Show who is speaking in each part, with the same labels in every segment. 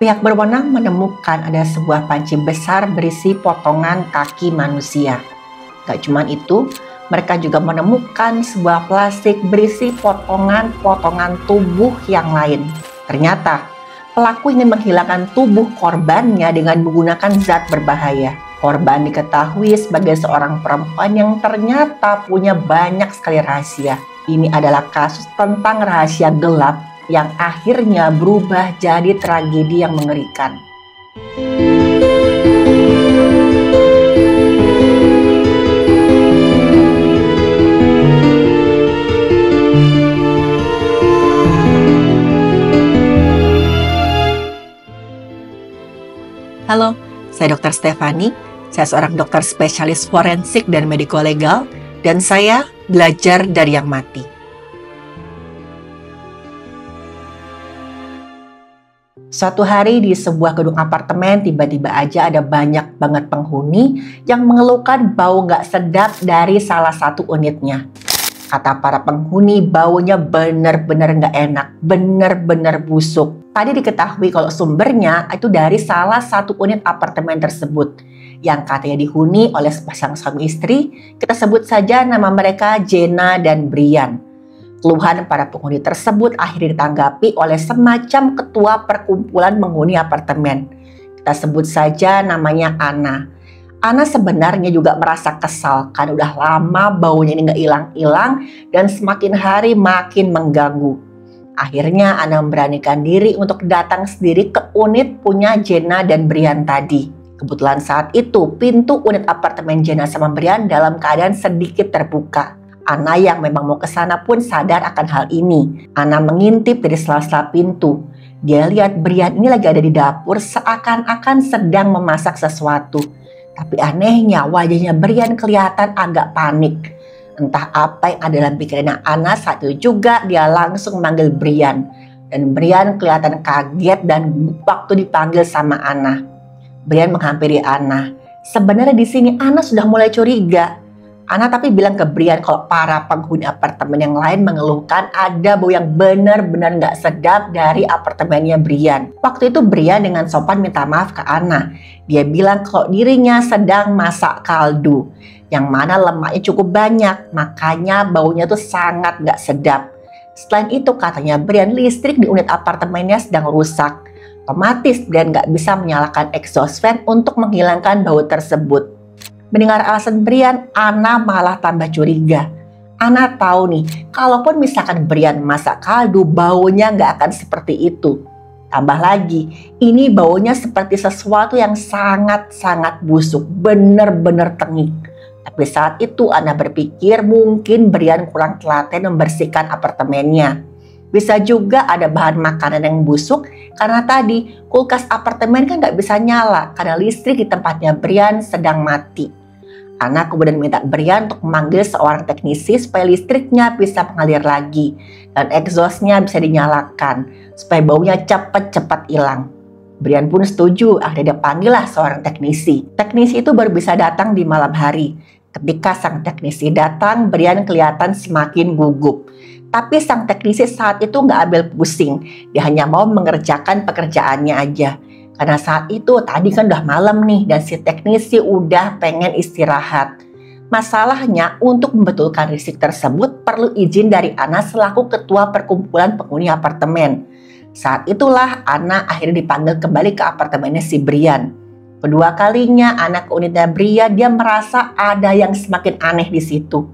Speaker 1: Pihak berwenang menemukan ada sebuah panci besar berisi potongan kaki manusia. Gak cuma itu, mereka juga menemukan sebuah plastik berisi potongan-potongan tubuh yang lain. Ternyata, pelaku ingin menghilangkan tubuh korbannya dengan menggunakan zat berbahaya. Korban diketahui sebagai seorang perempuan yang ternyata punya banyak sekali rahasia. Ini adalah kasus tentang rahasia gelap yang akhirnya berubah jadi tragedi yang mengerikan. Halo, saya Dr. Stefani. Saya seorang dokter spesialis forensik dan mediko-legal, dan saya belajar dari yang mati. Suatu hari di sebuah gedung apartemen, tiba-tiba aja ada banyak banget penghuni yang mengeluhkan bau gak sedap dari salah satu unitnya. Kata para penghuni, baunya bener-bener gak enak, bener-bener busuk. Tadi diketahui kalau sumbernya itu dari salah satu unit apartemen tersebut yang katanya dihuni oleh sepasang suami istri. Kita sebut saja nama mereka Jenna dan Brian. Keluhan para penghuni tersebut akhirnya ditanggapi oleh semacam ketua perkumpulan penghuni apartemen. Kita sebut saja namanya Anna. Anna sebenarnya juga merasa kesal karena udah lama baunya ini gak hilang-hilang dan semakin hari makin mengganggu. Akhirnya Anna memberanikan diri untuk datang sendiri ke unit punya Jenna dan Brian tadi. Kebetulan saat itu pintu unit apartemen Jenna sama Brian dalam keadaan sedikit terbuka. Anna yang memang mau ke sana pun sadar akan hal ini. Anna mengintip dari sela-sela pintu. Dia lihat Brian ini lagi ada di dapur seakan-akan sedang memasak sesuatu. Tapi anehnya wajahnya Brian kelihatan agak panik. Entah apa yang ada dalam pikirannya Anna saat itu juga dia langsung memanggil Brian. Dan Brian kelihatan kaget dan waktu dipanggil sama Anna. Brian menghampiri Anna. Sebenarnya di sini Anna sudah mulai curiga. Anna tapi bilang ke Brian kalau para penghuni apartemen yang lain mengeluhkan ada bau yang benar-benar gak sedap dari apartemennya Brian. Waktu itu Brian dengan sopan minta maaf ke Anna. Dia bilang kalau dirinya sedang masak kaldu, yang mana lemaknya cukup banyak, makanya baunya tuh sangat gak sedap. Selain itu katanya Brian, listrik di unit apartemennya sedang rusak. Otomatis Brian gak bisa menyalakan exhaust fan untuk menghilangkan bau tersebut. Mendengar alasan Brian, Anna malah tambah curiga. Anna tahu nih, kalaupun misalkan Brian masak kaldu, baunya gak akan seperti itu. Tambah lagi, ini baunya seperti sesuatu yang sangat-sangat busuk, bener-bener tengik. Tapi saat itu Anna berpikir mungkin Brian kurang telaten membersihkan apartemennya. Bisa juga ada bahan makanan yang busuk karena tadi kulkas apartemen kan gak bisa nyala karena listrik di tempatnya Brian sedang mati. Anna kemudian minta Brian untuk memanggil seorang teknisi supaya listriknya bisa mengalir lagi dan exhaustnya bisa dinyalakan supaya baunya cepat-cepat hilang. Brian pun setuju, akhirnya dia panggillah seorang teknisi. Teknisi itu baru bisa datang di malam hari. Ketika sang teknisi datang, Brian kelihatan semakin gugup. Tapi sang teknisi saat itu nggak ambil pusing. Dia hanya mau mengerjakan pekerjaannya aja. Karena saat itu tadi kan udah malam nih dan si teknisi udah pengen istirahat. Masalahnya untuk membetulkan listrik tersebut perlu izin dari Anna selaku ketua perkumpulan penghuni apartemen. Saat itulah Anna akhirnya dipanggil kembali ke apartemennya si Brian. Kedua kalinya Anna ke unitnya Brian, dia merasa ada yang semakin aneh di situ.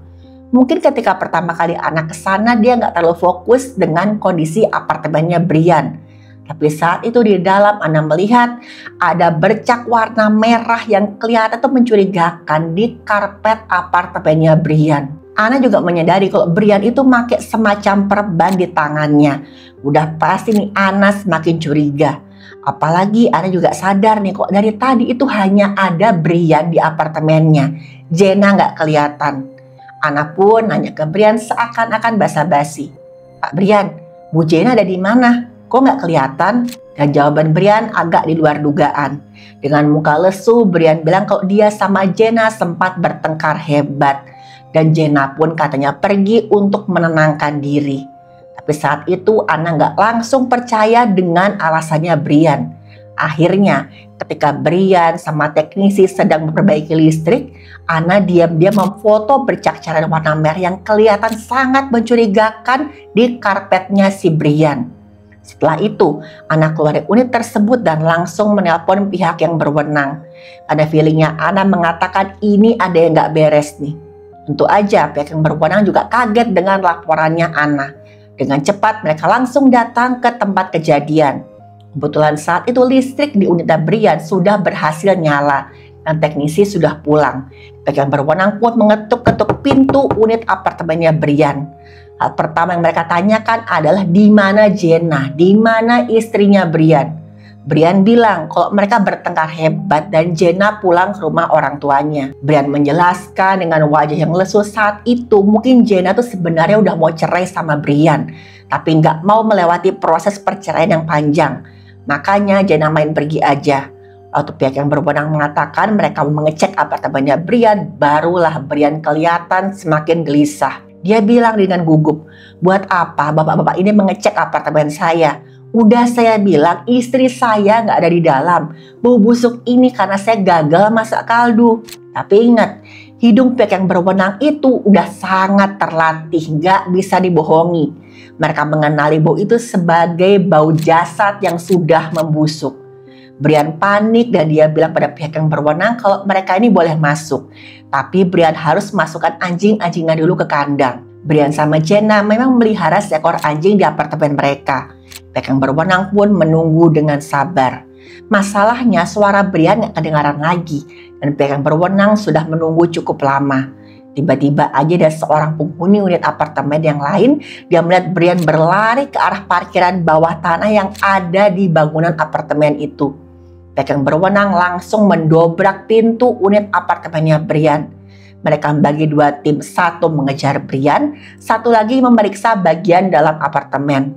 Speaker 1: Mungkin ketika pertama kali anak ke sana dia nggak terlalu fokus dengan kondisi apartemennya Brian. Tapi saat itu di dalam Anna melihat ada bercak warna merah yang kelihatan tuh mencurigakan di karpet apartemennya Brian. Anna juga menyadari kalau Brian itu pakai semacam perban di tangannya. Udah pasti nih Anna semakin curiga. Apalagi Anna juga sadar nih kok dari tadi itu hanya ada Brian di apartemennya. Jenna nggak kelihatan. Anna pun nanya ke Brian seakan-akan basa-basi. Pak Brian, Bu Jenna ada di mana? Kok nggak kelihatan? Dan jawaban Brian agak di luar dugaan. Dengan muka lesu, Brian bilang kalau dia sama Jenna sempat bertengkar hebat. Dan Jenna pun katanya pergi untuk menenangkan diri. Tapi saat itu Anna nggak langsung percaya dengan alasannya Brian. Akhirnya, ketika Brian sama teknisi sedang memperbaiki listrik, Anna diam-diam memfoto bercak cairan warna merah yang kelihatan sangat mencurigakan di karpetnya si Brian. Setelah itu, Anna keluar dari unit tersebut dan langsung menelpon pihak yang berwenang. Ada feelingnya Anna mengatakan ini ada yang gak beres nih. Tentu aja pihak yang berwenang juga kaget dengan laporannya Anna. Dengan cepat mereka langsung datang ke tempat kejadian. Kebetulan saat itu listrik di unit Brian sudah berhasil nyala dan teknisi sudah pulang. Pihak yang berwenang pun mengetuk-ketuk pintu unit apartemennya Brian. Hal pertama yang mereka tanyakan adalah di mana Jenna, di mana istrinya Brian. Brian bilang kalau mereka bertengkar hebat dan Jenna pulang ke rumah orang tuanya. Brian menjelaskan dengan wajah yang lesu saat itu mungkin Jenna tuh sebenarnya udah mau cerai sama Brian, tapi nggak mau melewati proses perceraian yang panjang. Makanya Jenna main pergi aja. Waktu pihak yang berwenang mengatakan mereka mengecek apartemennya Brian, barulah Brian kelihatan semakin gelisah. Dia bilang dengan gugup, buat apa bapak-bapak ini mengecek apartemen saya? Udah saya bilang istri saya nggak ada di dalam. Bau busuk ini karena saya gagal masak kaldu. Tapi ingat, hidung pihak yang berwenang itu udah sangat terlatih, nggak bisa dibohongi. Mereka mengenali bau itu sebagai bau jasad yang sudah membusuk. Brian panik dan dia bilang pada pihak yang berwenang kalau mereka ini boleh masuk. Tapi Brian harus masukkan anjing-anjingnya dulu ke kandang. Brian sama Jenna memang melihara seekor anjing di apartemen mereka. Pihak yang berwenang pun menunggu dengan sabar. Masalahnya suara Brian gak kedengaran lagi dan pihak yang berwenang sudah menunggu cukup lama. Tiba-tiba aja ada seorang penghuni unit apartemen yang lain, dia melihat Brian berlari ke arah parkiran bawah tanah yang ada di bangunan apartemen itu. Pihak yang berwenang langsung mendobrak pintu unit apartemennya Brian. Mereka membagi dua tim, satu mengejar Brian, satu lagi memeriksa bagian dalam apartemen.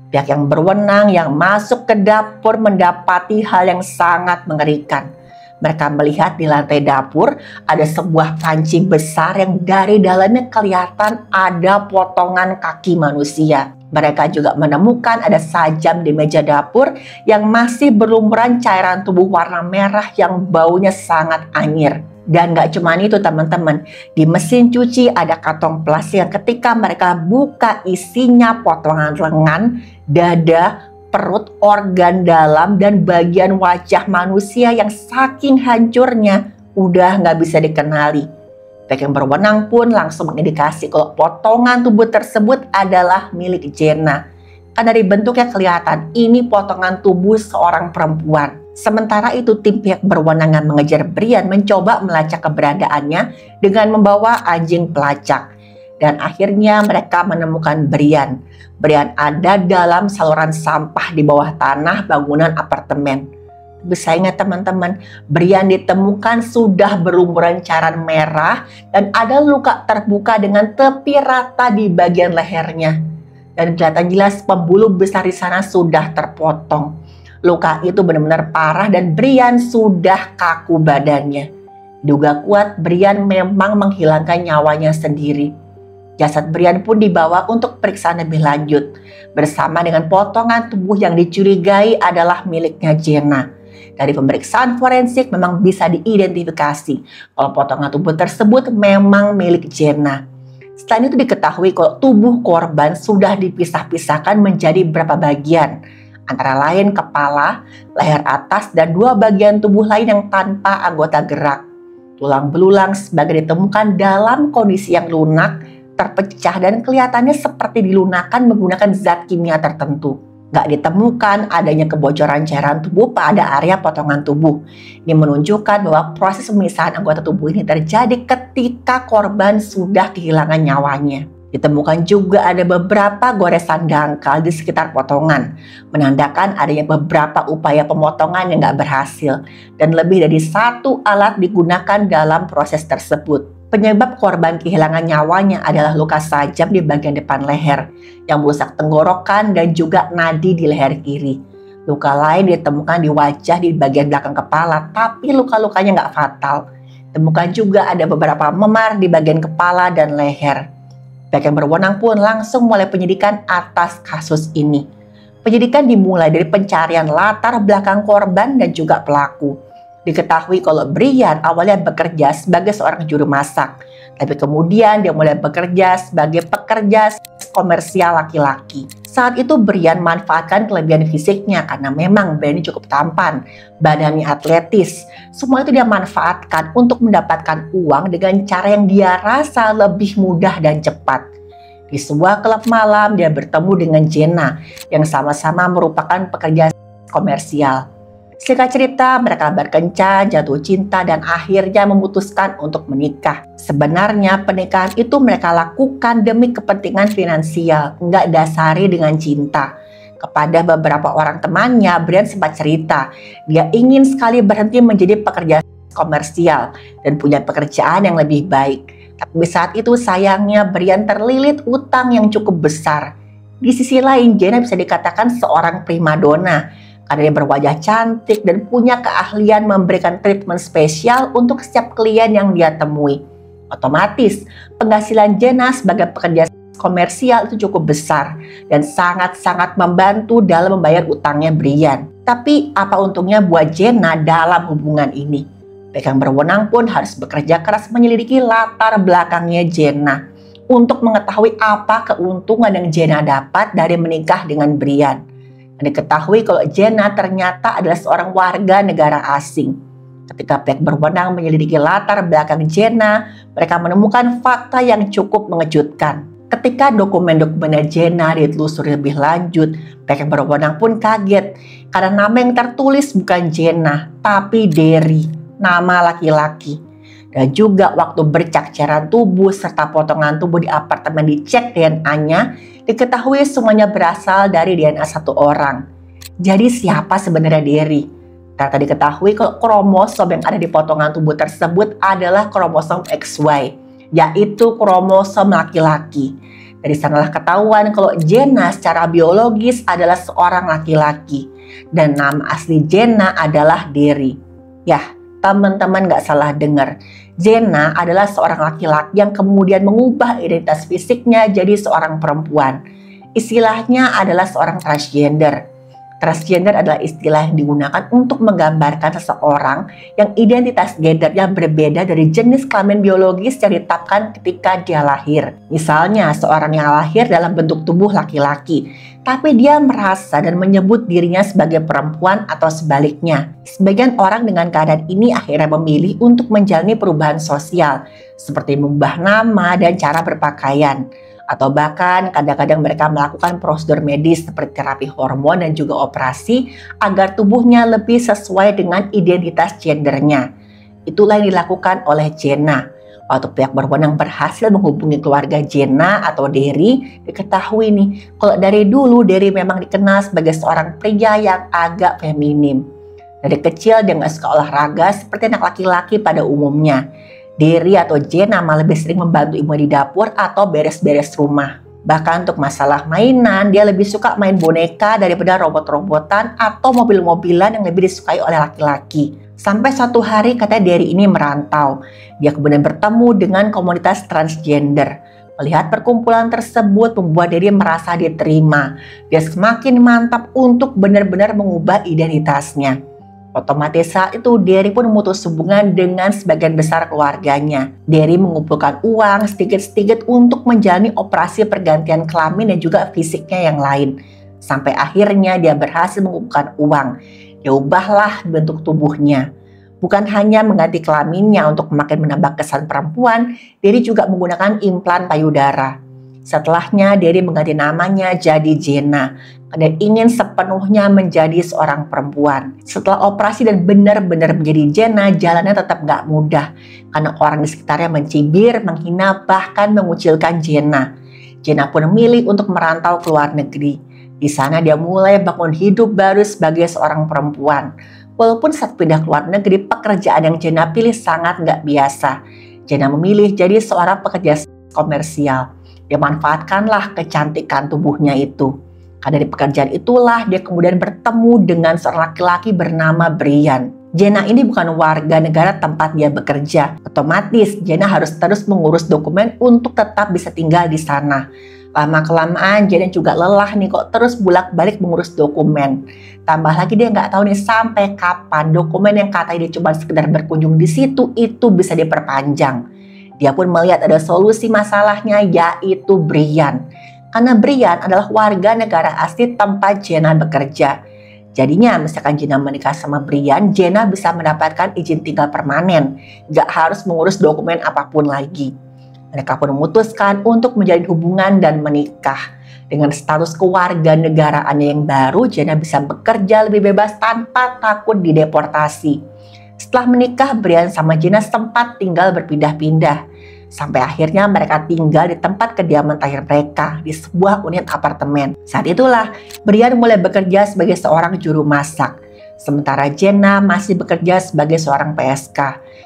Speaker 1: Pihak yang berwenang yang masuk ke dapur mendapati hal yang sangat mengerikan. Mereka melihat di lantai dapur ada sebuah panci besar yang dari dalamnya kelihatan ada potongan kaki manusia. Mereka juga menemukan ada sajam di meja dapur yang masih berlumuran cairan tubuh warna merah yang baunya sangat anyir. Dan gak cuma itu teman-teman, di mesin cuci ada kantong plastik yang ketika mereka buka isinya potongan lengan, dada, perut, organ dalam, dan bagian wajah manusia yang saking hancurnya udah gak bisa dikenali. Pihak yang berwenang pun langsung mengindikasi kalau potongan tubuh tersebut adalah milik Jenna. Kan dari bentuknya kelihatan ini potongan tubuh seorang perempuan. Sementara itu tim pihak berwenang yang mengejar Brian mencoba melacak keberadaannya dengan membawa anjing pelacak. Dan akhirnya mereka menemukan Brian. Brian ada dalam saluran sampah di bawah tanah bangunan apartemen. Bisa ingat teman-teman, Brian ditemukan sudah berlumuran cairan merah dan ada luka terbuka dengan tepi rata di bagian lehernya. Dan kelihatan jelas pembuluh besar di sana sudah terpotong. Luka itu benar-benar parah dan Brian sudah kaku badannya. Duga kuat Brian memang menghilangkan nyawanya sendiri. Jasad Brian pun dibawa untuk periksaan lebih lanjut bersama dengan potongan tubuh yang dicurigai adalah miliknya Jenna. Dari pemeriksaan forensik memang bisa diidentifikasi kalau potongan tubuh tersebut memang milik Jenna. Selain itu diketahui kalau tubuh korban sudah dipisah-pisahkan menjadi beberapa bagian, antara lain kepala, leher atas, dan dua bagian tubuh lain yang tanpa anggota gerak. Tulang belulang sebagai ditemukan dalam kondisi yang lunak, terpecah, dan kelihatannya seperti dilunakkan menggunakan zat kimia tertentu. Gak ditemukan adanya kebocoran cairan tubuh pada area potongan tubuh. Ini menunjukkan bahwa proses pemisahan anggota tubuh ini terjadi ketika korban sudah kehilangan nyawanya. Ditemukan juga ada beberapa goresan dangkal di sekitar potongan, menandakan adanya beberapa upaya pemotongan yang gak berhasil, dan lebih dari satu alat digunakan dalam proses tersebut. Penyebab korban kehilangan nyawanya adalah luka sajam di bagian depan leher yang merusak tenggorokan dan juga nadi di leher kiri. Luka lain ditemukan di wajah di bagian belakang kepala, tapi luka-lukanya nggak fatal. Ditemukan juga ada beberapa memar di bagian kepala dan leher. Pihak yang berwenang pun langsung mulai penyidikan atas kasus ini. Penyidikan dimulai dari pencarian latar belakang korban dan juga pelaku. Diketahui kalau Brian awalnya bekerja sebagai seorang juru masak, tapi kemudian dia mulai bekerja sebagai pekerja komersial laki-laki. Saat itu Brian manfaatkan kelebihan fisiknya karena memang Brian ini cukup tampan, badannya atletis. Semua itu dia manfaatkan untuk mendapatkan uang dengan cara yang dia rasa lebih mudah dan cepat. Di sebuah klub malam dia bertemu dengan Jenna yang sama-sama merupakan pekerja komersial. Singkat cerita, mereka berkencan, jatuh cinta, dan akhirnya memutuskan untuk menikah. Sebenarnya pernikahan itu mereka lakukan demi kepentingan finansial, nggak dasari dengan cinta. Kepada beberapa orang temannya, Brian sempat cerita, dia ingin sekali berhenti menjadi pekerja komersial dan punya pekerjaan yang lebih baik. Tapi saat itu sayangnya Brian terlilit utang yang cukup besar. Di sisi lain, Jenna bisa dikatakan seorang primadona karena dia berwajah cantik dan punya keahlian memberikan treatment spesial untuk setiap klien yang dia temui. Otomatis, penghasilan Jenna sebagai pekerja komersial itu cukup besar dan sangat-sangat membantu dalam membayar utangnya Brian. Tapi apa untungnya buat Jenna dalam hubungan ini? Pihak yang berwenang pun harus bekerja keras menyelidiki latar belakangnya Jenna untuk mengetahui apa keuntungan yang Jenna dapat dari menikah dengan Brian. Dan diketahui kalau Jenna ternyata adalah seorang warga negara asing. Ketika pihak berwenang menyelidiki latar belakang Jenna, mereka menemukan fakta yang cukup mengejutkan. Ketika dokumen-dokumennya Jenna ditelusuri lebih lanjut, pihak yang berwenang pun kaget karena nama yang tertulis bukan Jenna, tapi Derry, nama laki-laki. Dan juga waktu bercak cairan tubuh serta potongan tubuh di apartemen dicek DNA-nya, diketahui semuanya berasal dari DNA satu orang. Jadi siapa sebenarnya Derry? Ternyata diketahui kalau kromosom yang ada di potongan tubuh tersebut adalah kromosom XY, yaitu kromosom laki-laki. Dari sanalah ketahuan kalau Jenna secara biologis adalah seorang laki-laki dan nama asli Jenna adalah Derry. Yah, teman-teman gak salah dengar. Jenna adalah seorang laki-laki yang kemudian mengubah identitas fisiknya jadi seorang perempuan. Istilahnya adalah seorang transgender. Transgender adalah istilah yang digunakan untuk menggambarkan seseorang yang identitas gendernya berbeda dari jenis kelamin biologis yang ditetapkan ketika dia lahir. Misalnya, seorang yang lahir dalam bentuk tubuh laki-laki, tapi dia merasa dan menyebut dirinya sebagai perempuan atau sebaliknya. Sebagian orang dengan keadaan ini akhirnya memilih untuk menjalani perubahan sosial, seperti mengubah nama dan cara berpakaian. Atau bahkan kadang-kadang mereka melakukan prosedur medis seperti terapi hormon dan juga operasi agar tubuhnya lebih sesuai dengan identitas gendernya. Itulah yang dilakukan oleh Jenna. Waktu pihak berwenang berhasil menghubungi keluarga Jenna atau Derry, diketahui nih kalau dari dulu Derry memang dikenal sebagai seorang pria yang agak feminim. Dari kecil dia nggak suka olahraga seperti anak laki-laki pada umumnya. Derry atau Jenna malah lebih sering membantu ibunya di dapur atau beres-beres rumah. Bahkan untuk masalah mainan, dia lebih suka main boneka daripada robot-robotan atau mobil-mobilan yang lebih disukai oleh laki-laki. Sampai suatu hari katanya Derry ini merantau. Dia kemudian bertemu dengan komunitas transgender. Melihat perkumpulan tersebut membuat Derry merasa diterima. Dia semakin mantap untuk benar-benar mengubah identitasnya. Otomatis saat itu Derry pun memutus hubungan dengan sebagian besar keluarganya. Derry mengumpulkan uang sedikit-sedikit untuk menjalani operasi pergantian kelamin dan juga fisiknya yang lain. Sampai akhirnya dia berhasil mengumpulkan uang. Dia ubahlah bentuk tubuhnya. Bukan hanya mengganti kelaminnya untuk makin menambah kesan perempuan, Derry juga menggunakan implan payudara. Setelahnya Derry mengganti namanya jadi Jenna dan ingin sepenuhnya menjadi seorang perempuan. Setelah operasi dan benar-benar menjadi Jenna, jalannya tetap gak mudah karena orang di sekitarnya mencibir, menghina, bahkan mengucilkan Jenna. Jenna pun memilih untuk merantau ke luar negeri. Di sana dia mulai bangun hidup baru sebagai seorang perempuan. Walaupun saat pindah ke luar negeri, pekerjaan yang Jenna pilih sangat gak biasa. Jenna memilih jadi seorang pekerja komersial. Dia manfaatkanlah kecantikan tubuhnya itu. Karena dari pekerjaan itulah dia kemudian bertemu dengan seorang laki-laki bernama Brian. Jenna ini bukan warga negara tempat dia bekerja. Otomatis Jenna harus terus mengurus dokumen untuk tetap bisa tinggal di sana. Lama-kelamaan Jenna juga lelah nih kok terus bolak-balik mengurus dokumen. Tambah lagi dia nggak tahu nih sampai kapan dokumen yang katanya dia cuma sekedar berkunjung di situ itu bisa diperpanjang. Dia pun melihat ada solusi masalahnya, yaitu Brian. Karena Brian adalah warga negara asli tempat Jenna bekerja. Jadinya misalkan Jenna menikah sama Brian, Jenna bisa mendapatkan izin tinggal permanen. Nggak harus mengurus dokumen apapun lagi. Mereka pun memutuskan untuk menjalin hubungan dan menikah. Dengan status kewarganegaraannya yang baru, Jenna bisa bekerja lebih bebas tanpa takut dideportasi. Setelah menikah, Brian sama Jenna sempat tinggal berpindah-pindah. Sampai akhirnya mereka tinggal di tempat kediaman terakhir mereka, di sebuah unit apartemen. Saat itulah, Brian mulai bekerja sebagai seorang juru masak. Sementara Jenna masih bekerja sebagai seorang PSK.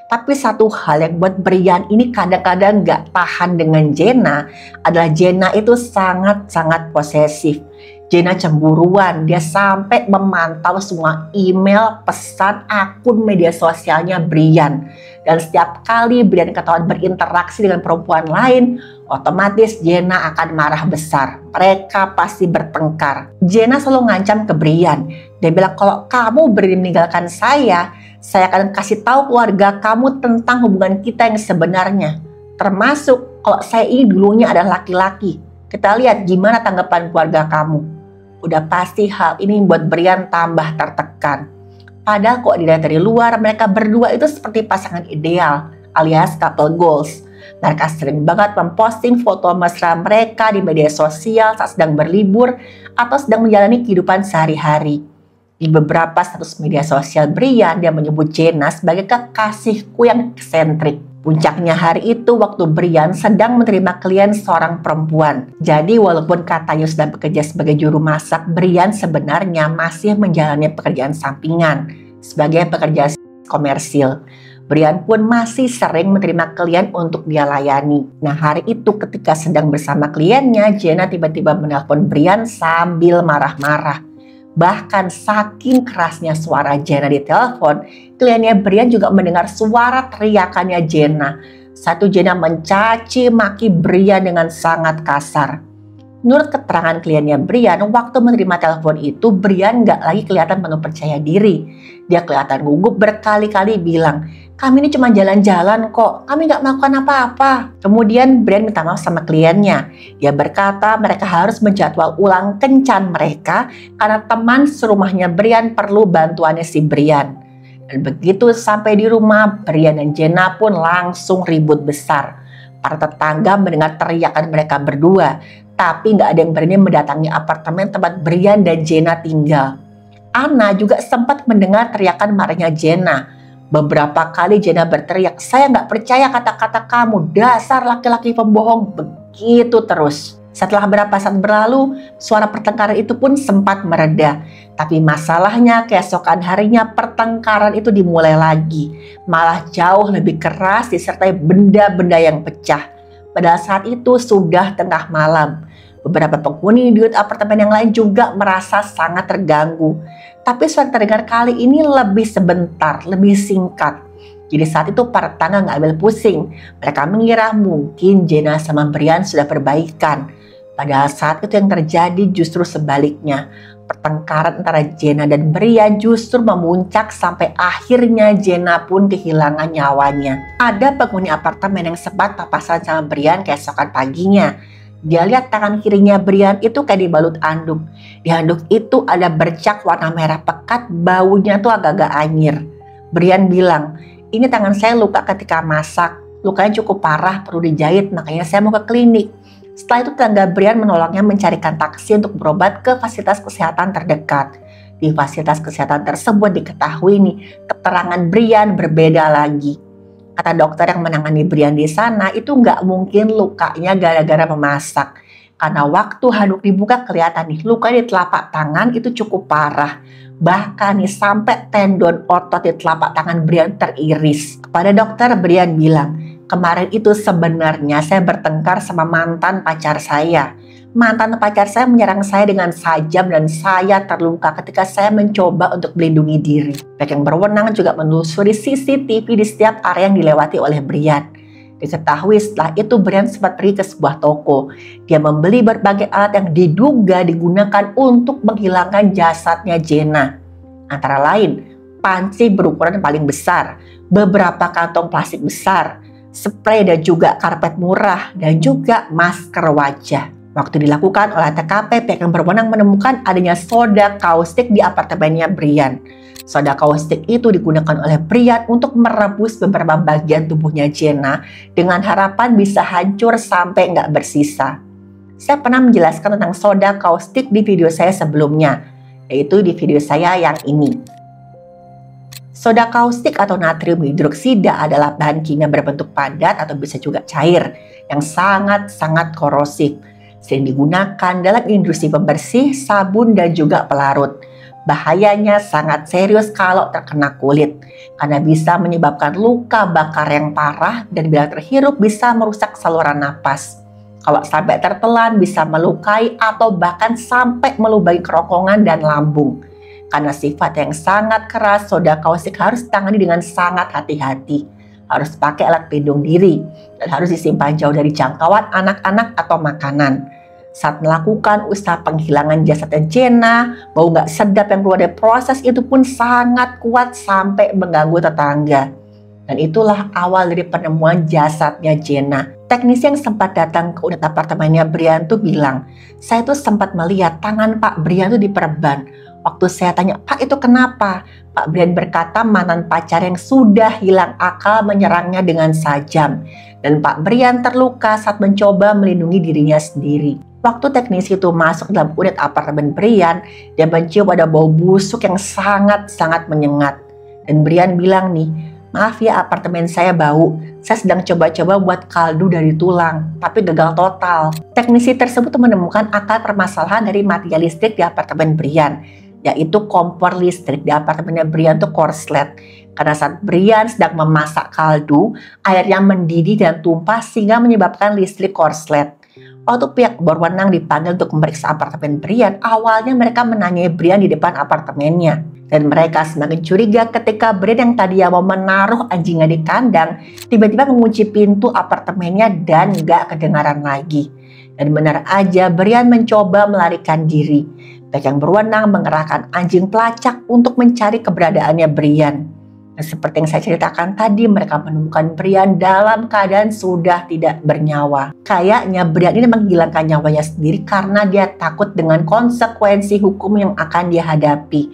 Speaker 1: Tapi satu hal yang buat Brian ini kadang-kadang gak tahan dengan Jenna adalah Jenna itu sangat-sangat posesif. Jenna cemburuan, dia sampai memantau semua email, pesan, akun media sosialnya Brian. Dan setiap kali Brian ketahuan berinteraksi dengan perempuan lain, otomatis Jenna akan marah besar. Mereka pasti bertengkar. Jenna selalu ngancam ke Brian. Dia bilang, kalau kamu berani meninggalkan saya akan kasih tahu keluarga kamu tentang hubungan kita yang sebenarnya. Termasuk kalau saya ini dulunya adalah laki-laki. Kita lihat gimana tanggapan keluarga kamu. Udah pasti hal ini membuat Brian tambah tertekan. Padahal kok dilihat dari luar, mereka berdua itu seperti pasangan ideal, alias couple goals. Mereka sering banget memposting foto mesra mereka di media sosial saat sedang berlibur atau sedang menjalani kehidupan sehari-hari. Di beberapa status media sosial Brian, dia menyebut Jenna sebagai kekasihku yang eksentrik. Puncaknya hari itu waktu Brian sedang menerima klien seorang perempuan. Jadi walaupun katanya sudah bekerja sebagai juru masak, Brian sebenarnya masih menjalani pekerjaan sampingan sebagai pekerja komersil. Brian pun masih sering menerima klien untuk dia layani. Nah hari itu ketika sedang bersama kliennya, Jenna tiba-tiba menelpon Brian sambil marah-marah. Bahkan saking kerasnya suara Jenna di telepon, kliennya Brian juga mendengar suara teriakannya Jenna. Satu Jenna mencaci maki Brian dengan sangat kasar. Menurut keterangan kliennya Brian, waktu menerima telepon itu Brian gak lagi kelihatan penuh percaya diri. Dia kelihatan gugup berkali-kali bilang, kami ini cuma jalan-jalan kok, kami gak melakukan apa-apa. Kemudian Brian minta maaf sama kliennya. Dia berkata mereka harus menjadwal ulang kencan mereka karena teman serumahnya Brian perlu bantuannya si Brian. Dan begitu sampai di rumah, Brian dan Jenna pun langsung ribut besar. Para tetangga mendengar teriakan mereka berdua, tapi gak ada yang berani mendatangi apartemen tempat Brian dan Jenna tinggal. Anna juga sempat mendengar teriakan marahnya Jenna. Beberapa kali Jenna berteriak, saya gak percaya kata-kata kamu, dasar laki-laki pembohong, begitu terus. Setelah beberapa saat berlalu, suara pertengkaran itu pun sempat mereda. Tapi masalahnya keesokan harinya pertengkaran itu dimulai lagi. Malah jauh lebih keras disertai benda-benda yang pecah. Padahal saat itu sudah tengah malam. Beberapa penghuni di apartemen yang lain juga merasa sangat terganggu. Tapi suara terdengar kali ini lebih sebentar, lebih singkat. Jadi saat itu para tetangga nggak ambil pusing. Mereka mengira mungkin Jenna sama Brian sudah perbaikan. Padahal saat itu yang terjadi justru sebaliknya. Pertengkaran antara Jenna dan Brian justru memuncak sampai akhirnya Jenna pun kehilangan nyawanya. Ada penghuni apartemen yang sempat papasan sama Brian keesokan paginya. Dia lihat tangan kirinya Brian itu kayak dibalut anduk. Di handuk itu ada bercak warna merah pekat, baunya tuh agak-agak anyir. Brian bilang, ini tangan saya luka ketika masak. Lukanya cukup parah, perlu dijahit, makanya saya mau ke klinik. Setelah itu tetangga Brian menolongnya mencarikan taksi untuk berobat ke fasilitas kesehatan terdekat. Di fasilitas kesehatan tersebut diketahui nih, keterangan Brian berbeda lagi. Kata dokter yang menangani Brian di sana itu nggak mungkin lukanya gara-gara memasak. Karena waktu handuk dibuka kelihatan nih luka di telapak tangan itu cukup parah. Bahkan nih sampai tendon otot di telapak tangan Brian teriris. Kepada dokter Brian bilang, kemarin itu sebenarnya saya bertengkar sama mantan pacar saya. Mantan pacar saya menyerang saya dengan sajam dan saya terluka ketika saya mencoba untuk melindungi diri. Pihak yang berwenang juga menelusuri CCTV di setiap area yang dilewati oleh Brian. Diketahui setelah itu Brian sempat pergi ke sebuah toko. Dia membeli berbagai alat yang diduga digunakan untuk menghilangkan jasadnya Jenna. Antara lain, panci berukuran paling besar, beberapa kantong plastik besar, spray dan juga karpet murah, dan juga masker wajah. Waktu dilakukan oleh TKP, pihak yang berwenang menemukan adanya soda kaustik di apartemennya Brian. Soda kaustik itu digunakan oleh Brian untuk merebus beberapa bagian tubuhnya Jenna dengan harapan bisa hancur sampai nggak bersisa. Saya pernah menjelaskan tentang soda kaustik di video saya sebelumnya, yaitu di video saya yang ini. Soda kaustik atau natrium hidroksida adalah bahan kimia berbentuk padat atau bisa juga cair yang sangat-sangat korosif. Sering digunakan dalam industri pembersih, sabun, dan juga pelarut. Bahayanya sangat serius kalau terkena kulit, karena bisa menyebabkan luka bakar yang parah dan bila terhirup bisa merusak saluran napas. Kalau sampai tertelan bisa melukai atau bahkan sampai melubai kerongkongan dan lambung. Karena sifat yang sangat keras, soda kaustik harus ditangani dengan sangat hati-hati. Harus pakai alat pelindung diri dan harus disimpan jauh dari jangkauan anak-anak atau makanan. Saat melakukan usaha penghilangan jasadnya Jenna, bau nggak sedap yang keluar dari proses itu pun sangat kuat sampai mengganggu tetangga. Dan itulah awal dari penemuan jasadnya Jenna. Teknisi yang sempat datang ke unit apartemennya Brian tuh bilang, saya tuh sempat melihat tangan Pak Brian tuh diperban. Waktu saya tanya, Pak itu kenapa? Pak Brian berkata mantan pacar yang sudah hilang akal menyerangnya dengan sajam. Dan Pak Brian terluka saat mencoba melindungi dirinya sendiri. Waktu teknisi itu masuk dalam unit apartemen Brian, dia mencium ada bau busuk yang sangat-sangat menyengat. Dan Brian bilang nih, maaf ya apartemen saya bau, saya sedang coba-coba buat kaldu dari tulang, tapi gagal total. Teknisi tersebut menemukan akar permasalahan dari mati listrik di apartemen Brian, yaitu kompor listrik di apartemennya Brian itu korslet. Karena saat Brian sedang memasak kaldu, airnya mendidih dan tumpah sehingga menyebabkan listrik korslet. Waktu pihak berwenang dipanggil untuk memeriksa apartemen Brian, awalnya mereka menanyai Brian di depan apartemennya. Dan mereka semakin curiga ketika Brian yang tadinya mau menaruh anjingnya di kandang, tiba-tiba mengunci pintu apartemennya dan gak kedengaran lagi. Dan benar aja Brian mencoba melarikan diri. Pihak yang berwenang mengerahkan anjing pelacak untuk mencari keberadaannya Brian. Dan seperti yang saya ceritakan tadi, mereka menemukan Brian dalam keadaan sudah tidak bernyawa. Kayaknya Brian ini menghilangkan nyawanya sendiri karena dia takut dengan konsekuensi hukum yang akan dia hadapi.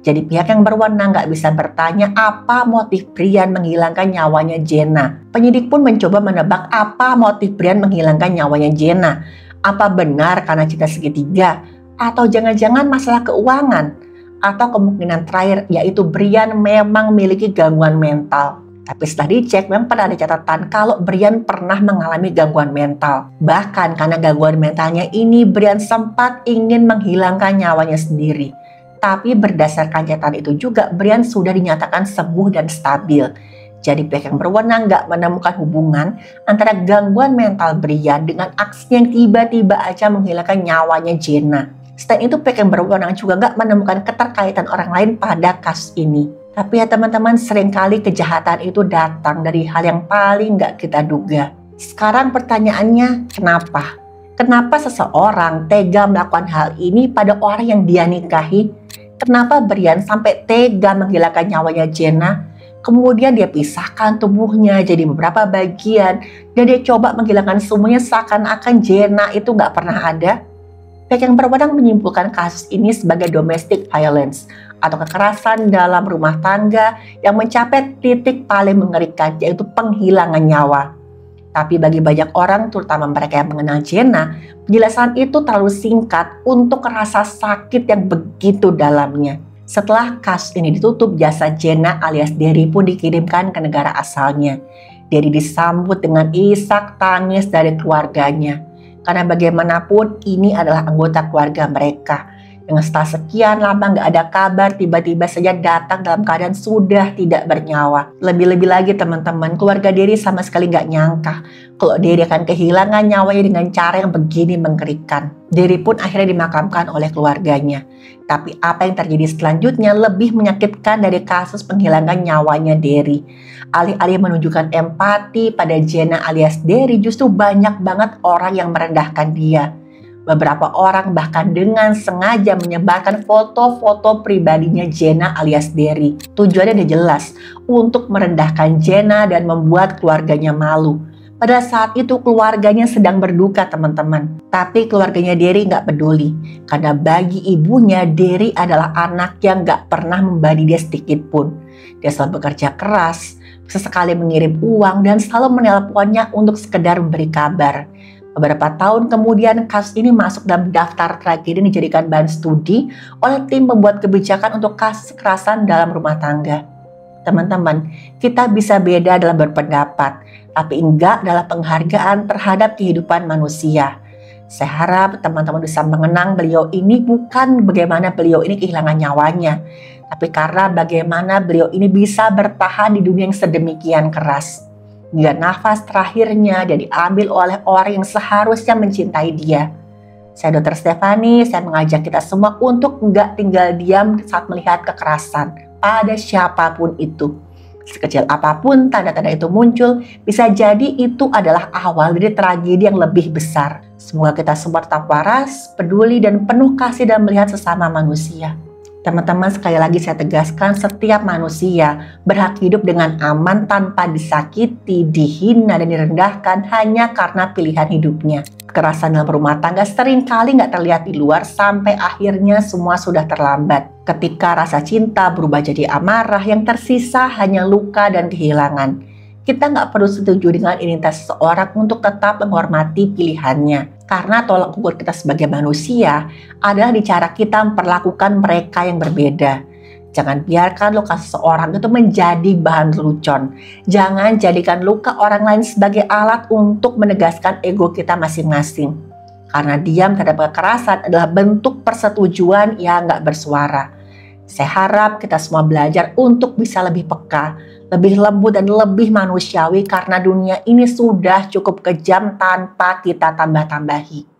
Speaker 1: Jadi pihak yang berwenang nggak bisa bertanya apa motif Brian menghilangkan nyawanya Jenna. Penyidik pun mencoba menebak apa motif Brian menghilangkan nyawanya Jenna. Apa benar karena cinta segitiga? Atau jangan-jangan masalah keuangan? Atau kemungkinan terakhir yaitu Brian memang memiliki gangguan mental. Tapi setelah dicek memang pernah ada catatan kalau Brian pernah mengalami gangguan mental. Bahkan karena gangguan mentalnya ini Brian sempat ingin menghilangkan nyawanya sendiri. Tapi berdasarkan catatan itu juga Brian sudah dinyatakan sembuh dan stabil. Jadi pihak yang berwenang nggak menemukan hubungan antara gangguan mental Brian dengan aksi yang tiba-tiba aja menghilangkan nyawanya Jenna. Selain itu pihak yang berwenang juga nggak menemukan keterkaitan orang lain pada kasus ini. Tapi ya teman-teman, seringkali kejahatan itu datang dari hal yang paling nggak kita duga. Sekarang pertanyaannya, kenapa? Kenapa seseorang tega melakukan hal ini pada orang yang dia nikahi? Kenapa Brian sampai tega menghilangkan nyawanya Jenna? Kemudian dia pisahkan tubuhnya jadi beberapa bagian dan dia coba menghilangkan semuanya seakan-akan Jenna itu nggak pernah ada. Pihak yang berwenang menyimpulkan kasus ini sebagai domestic violence atau kekerasan dalam rumah tangga yang mencapai titik paling mengerikan, yaitu penghilangan nyawa. Tapi bagi banyak orang, terutama mereka yang mengenal Jenna, penjelasan itu terlalu singkat untuk rasa sakit yang begitu dalamnya. Setelah kasus ini ditutup, jasad Jenna alias Derry pun dikirimkan ke negara asalnya. Derry disambut dengan isak tangis dari keluarganya. Karena bagaimanapun ini adalah anggota keluarga mereka. Dengan setelah sekian lama nggak ada kabar, tiba-tiba saja datang dalam keadaan sudah tidak bernyawa. Lebih-lebih lagi teman-teman, keluarga Derry sama sekali nggak nyangka kalau Derry akan kehilangan nyawanya dengan cara yang begini mengerikan. Derry pun akhirnya dimakamkan oleh keluarganya. Tapi apa yang terjadi selanjutnya lebih menyakitkan dari kasus penghilangan nyawanya Derry. Alih-alih menunjukkan empati pada Jenna alias Derry, justru banyak banget orang yang merendahkan dia. Beberapa orang bahkan dengan sengaja menyebarkan foto-foto pribadinya Jenna alias Derry. Tujuannya udah jelas, untuk merendahkan Jenna dan membuat keluarganya malu. Pada saat itu keluarganya sedang berduka teman-teman. Tapi keluarganya Derry nggak peduli. Karena bagi ibunya Derry adalah anak yang nggak pernah membani dia sedikit pun. Dia selalu bekerja keras, sesekali mengirim uang dan selalu menelponnya untuk sekedar memberi kabar. Beberapa tahun kemudian kasus ini masuk dalam daftar tragedi yang dijadikan bahan studi oleh tim pembuat kebijakan untuk kasus kekerasan dalam rumah tangga. Teman-teman, kita bisa beda dalam berpendapat, tapi enggak dalam penghargaan terhadap kehidupan manusia. Saya harap teman-teman bisa mengenang beliau ini bukan bagaimana beliau ini kehilangan nyawanya, tapi karena bagaimana beliau ini bisa bertahan di dunia yang sedemikian keras. Hingga nafas terakhirnya dia diambil oleh orang yang seharusnya mencintai dia. Saya Dr. Stefani, saya mengajak kita semua untuk enggak tinggal diam saat melihat kekerasan pada siapapun itu. Sekecil apapun tanda-tanda itu muncul, bisa jadi itu adalah awal dari tragedi yang lebih besar. Semoga kita semua tetap waras, peduli, dan penuh kasih dalam melihat sesama manusia. Teman-teman, sekali lagi saya tegaskan, setiap manusia berhak hidup dengan aman tanpa disakiti, dihina, dan direndahkan hanya karena pilihan hidupnya. Kekerasan dalam rumah tangga seringkali nggak terlihat di luar sampai akhirnya semua sudah terlambat. Ketika rasa cinta berubah jadi amarah, yang tersisa hanya luka dan kehilangan. Kita nggak perlu setuju dengan identitas seseorang untuk tetap menghormati pilihannya. Karena tolak ukur kita sebagai manusia adalah di cara kita memperlakukan mereka yang berbeda. Jangan biarkan luka seseorang itu menjadi bahan lelucon. Jangan jadikan luka orang lain sebagai alat untuk menegaskan ego kita masing-masing. Karena diam terhadap kekerasan adalah bentuk persetujuan yang nggak bersuara. Saya harap kita semua belajar untuk bisa lebih peka, lebih lembut dan lebih manusiawi karena dunia ini sudah cukup kejam tanpa kita tambah-tambahi.